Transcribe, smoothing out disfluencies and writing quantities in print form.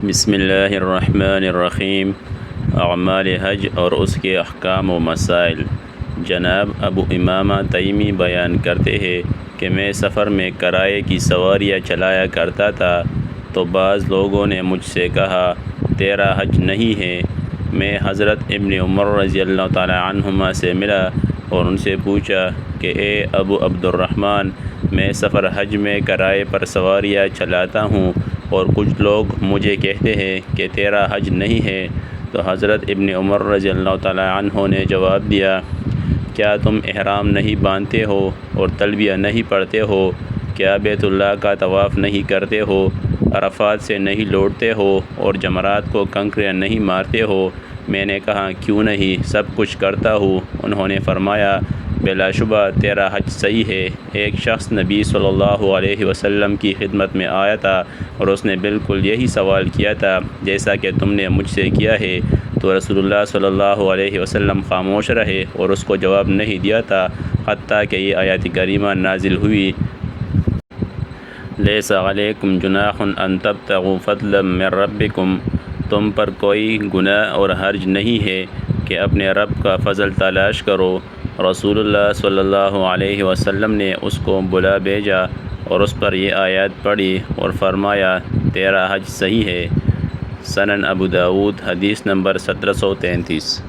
بسم اللہ الرحمن الرحیم۔ اعمال حج اور اس کے احکام و مسائل۔ جناب ابو امامہ تیمی بیان کرتے ہیں کہ میں سفر میں کرائے کی سواریاں چلایا کرتا تھا تو بعض لوگوں نے مجھ سے کہا تیرا حج نہیں ہے۔ میں حضرت ابن عمر رضی اللہ تعالی عنہما سے ملا اور ان سے پوچھا کہ اے ابو عبد الرحمن، میں سفر حج میں کرائے پر سواریاں چلاتا ہوں اور کچھ لوگ مجھے کہتے ہیں کہ تیرا حج نہیں ہے۔ تو حضرت ابن عمر رضی اللہ تعالی عنہ نے جواب دیا، کیا تم احرام نہیں باندھتے ہو اور تلبیہ نہیں پڑھتے ہو؟ کیا بیت اللہ کا طواف نہیں کرتے ہو؟ عرفات سے نہیں لوٹتے ہو اور جمرات کو کنکریاں نہیں مارتے ہو؟ میں نے کہا کیوں نہیں، سب کچھ کرتا ہوں۔ انہوں نے فرمایا بلا شبہ تیرا حج صحیح ہے۔ ایک شخص نبی صلی اللہ علیہ وسلم کی خدمت میں آیا تھا اور اس نے بالکل یہی سوال کیا تھا جیسا کہ تم نے مجھ سے کیا ہے، تو رسول اللہ صلی اللہ علیہ وسلم خاموش رہے اور اس کو جواب نہیں دیا تھا حتیٰ کہ یہ آیت کریمہ نازل ہوئی، لیس علیکم جناح ان تبتغوا فضلا من ربکم، تم پر کوئی گناہ اور حرج نہیں ہے کہ اپنے رب کا فضل تلاش کرو۔ رسول اللہ صلی اللہ علیہ وسلم نے اس کو بلا بھیجا اور اس پر یہ آیات پڑھی اور فرمایا تیرا حج صحیح ہے۔ سنن ابو داؤد، حدیث نمبر 1733۔